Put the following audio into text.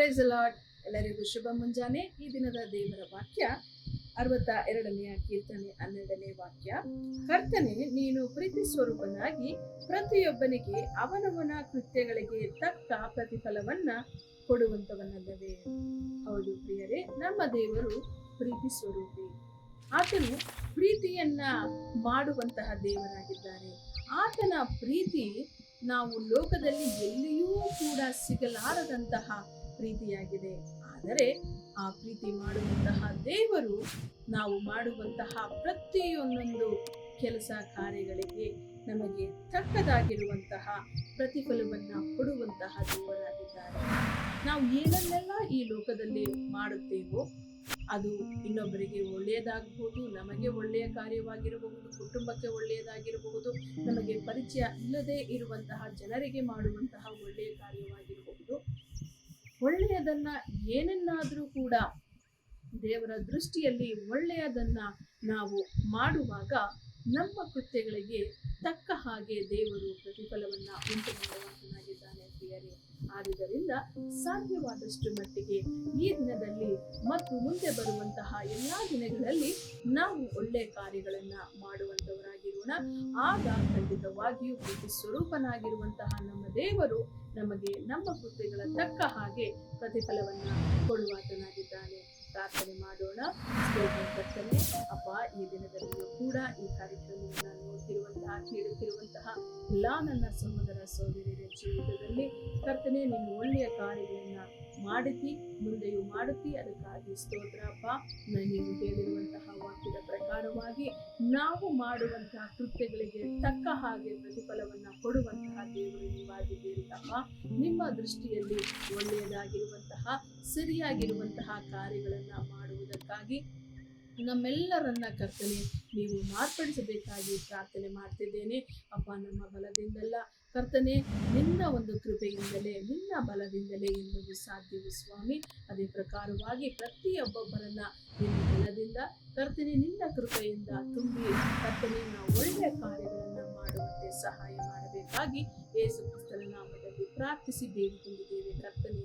Price lord. ಎಲ್ಲರಿಗೂ ಶುಭ ಮುಂಜಾನೆ. ಈ ದಿನದ ದೇವರ ವಾಕ್ಯ 62ನೇ ಕೀರ್ತನೆ 12ನೇ ವಾಕ್ಯ. ಕರ್ತನೇ, ನೀನು ಪ್ರೀತಿ ಸ್ವರೂಪನಾಗಿ ಪ್ರತಿಯೊಬ್ಬನಿಗೆ ಅವನವನ ಕೃತ್ಯಗಳಿಗೆ ತಕ್ಕ ಪ್ರತಿಫಲವನ್ನ ಕೊಡುವಂತವನಲ್ಲವೇ? ಹೌದು ಪ್ರಿಯರೇ, ನಮ್ಮ ದೇವರು ಪ್ರೀತಿ ಸ್ವರೂಪಿ. ಆತನು ಪ್ರೀತಿಯನ್ನ ಮಾಡುವಂತಹ ದೇವರಾಗಿದ್ದಾನೆ. ಆತನ ಪ್ರೀತಿ ನಾವು ಲೋಕದಲ್ಲಿ ಎಲ್ಲಿಯೂ ಕೂಡ ಸಿಗಲಾರದಂತಹ ಪ್ರೀತಿಯಾಗಿದೆ. ಆದರೆ ಆ ಪ್ರೀತಿ ಮಾಡುವಂತಹ ದೇವರು ನಾವು ಮಾಡುವಂತಹ ಪ್ರತಿಯೊಂದೊಂದು ಕೆಲಸ ಕಾರ್ಯಗಳಿಗೆ ನಮಗೆ ತಕ್ಕದಾಗಿರುವಂತಹ ಪ್ರತಿಫಲವನ್ನ ಕೊಡುವಂತಹ ದೇವರಾಗಿದ್ದಾರೆ. ನಾವು ಏನನ್ನೆಲ್ಲ ಈ ಲೋಕದಲ್ಲಿ ಮಾಡುತ್ತೇವೋ ಅದು ಇನ್ನೊಬ್ಬರಿಗೆ ಒಳ್ಳೆಯದಾಗಬಹುದು, ನಮಗೆ ಒಳ್ಳೆಯ ಕಾರ್ಯವಾಗಿರಬಹುದು, ಕುಟುಂಬಕ್ಕೆ ಒಳ್ಳೆಯದಾಗಿರಬಹುದು, ನಮಗೆ ಪರಿಚಯ ಇಲ್ಲದೆ ಇರುವಂತಹ ಜನರಿಗೆ ಮಾಡುವಂತಹ ಒಳ್ಳೆಯ ಕಾರ್ಯವಾಗಿರಬಹುದು. ಒಳ್ಳೆಯದನ್ನ ಏನನ್ನಾದರೂ ಕೂಡ ದೇವರ ದೃಷ್ಟಿಯಲ್ಲಿ ಒಳ್ಳೆಯದನ್ನ ನಾವು ಮಾಡುವಾಗ ನಮ್ಮ ಕೃತ್ಯಗಳಿಗೆ ತಕ್ಕ ಹಾಗೆ ದೇವರು ಪ್ರತಿಫಲವನ್ನ ಉಂಟು ಮಾಡುವಂತನಾಗಿದ್ದಾನೆ ಪ್ರಿಯರೇ. ಆದುದರಿಂದ ಸಾಧ್ಯವಾದಷ್ಟು ಮಟ್ಟಿಗೆ ಈ ದಿನದಲ್ಲಿ ಮತ್ತು ಮುಂದೆ ಬರುವಂತಹ ಎಲ್ಲಾ ದಿನಗಳಲ್ಲಿ ನಾವು ಒಳ್ಳೆಯ ಕಾರ್ಯಗಳನ್ನ ಮಾಡುವಂತವರಾಗಿರೋಣ. ಆಗ ಖಂಡಿತವಾಗಿಯೂ ಪ್ರೀತಿ ಸ್ವರೂಪನಾಗಿರುವಂತಹ ನಮ್ಮ ದೇವರು ನಮಗೆ ನಮ್ಮ ಕೃತ್ಯಗಳ ತಕ್ಕ ಹಾಗೆ ಪ್ರತಿಫಲವನ್ನ ಕೊಡುವಾತನಾಗಿದ್ದಾನೆ. ಪ್ರಾರ್ಥನೆ ಮಾಡೋಣ. ಕರ್ತನೇ, ಅಪ್ಪ, ಈ ದಿನದಲ್ಲಿಯೂ ಕೂಡ ಈ ಕಾರ್ಯಕ್ರಮವನ್ನು ನೋಡ್ತಿರುವಂತಹ ಕೇಳುತ್ತಿರುವಂತಹ ಎಲ್ಲಾ ನನ್ನ ಸಹೋದರ ಸಹೋದರಿಯರ ಜೀವಿತದಲ್ಲಿ ಕರ್ತನೇ, ನೀನು ಒಳ್ಳೆಯ ಕಾರ್ಯಗಳನ್ನ ಮಾಡುತ್ತಿ ಮುಂದೆಯೂ ಮಾಡುತ್ತಿ. ಅದಕ್ಕಾಗಿ ಸ್ತೋತ್ರ ಅಪ್ಪ. ನೀವು ಹೇಳಿರುವಂತಹ ವಾಕ್ಯದ ಪ್ರಕಾರವಾಗಿ ನಾವು ಮಾಡುವಂತಹ ಕೃತ್ಯಗಳಿಗೆ ತಕ್ಕ ಹಾಗೆ ಪ್ರತಿಫಲವನ್ನ ಕೊಡುವಂತಹ ದೇವರು ನೀವಾಗಿದ್ದೀರಿ ಅಪ್ಪ. ನಿಮ್ಮ ದೃಷ್ಟಿಯಲ್ಲಿ ಒಳ್ಳೆಯದಾಗಿರುವಂತಹ ಸರಿಯಾಗಿರುವಂತಹ ಕಾರ್ಯಗಳನ್ನ ಮಾಡುವುದಕ್ಕಾಗಿ ನಮ್ಮೆಲ್ಲರನ್ನ ಕರ್ತನೆ ನೀವು ಮಾರ್ಪಡಿಸಬೇಕಾಗಿ ಪ್ರಾರ್ಥನೆ ಮಾಡ್ತಿದ್ದೇನೆ ಅಪ್ಪ. ನಮ್ಮ ಬಲದಿಂದಲ್ಲ ಕರ್ತನೆ, ನಿನ್ನ ಒಂದು ಕೃಪೆಯಿಂದಲೇ, ನಿನ್ನ ಬಲದಿಂದಲೇ ಎನ್ನುವುದು ಸಾಧ್ಯವು ಸ್ವಾಮಿ. ಅದೇ ಪ್ರಕಾರವಾಗಿ ಪ್ರತಿಯೊಬ್ಬೊಬ್ಬರನ್ನ ನಿನ್ನ ಬಲದಿಂದ ಕರ್ತನೆ, ನಿನ್ನ ಕೃಪೆಯಿಂದ ತುಂಬಿ ಕರ್ತನೆ ನಾವು ಒಳ್ಳೆಯ ಕಾರ್ಯಗಳನ್ನ ಮಾಡುವಂತೆ ಸಹಾಯ ಮಾಡಬೇಕಾಗಿ ಯೇಸು ಕ್ರಿಸ್ತನ ನಾಮದಲ್ಲಿ ಪ್ರಾರ್ಥಿಸಿ ಬೇಡಿಕೊಂಡಿದ್ದೇವೆ ಕರ್ತನೆ,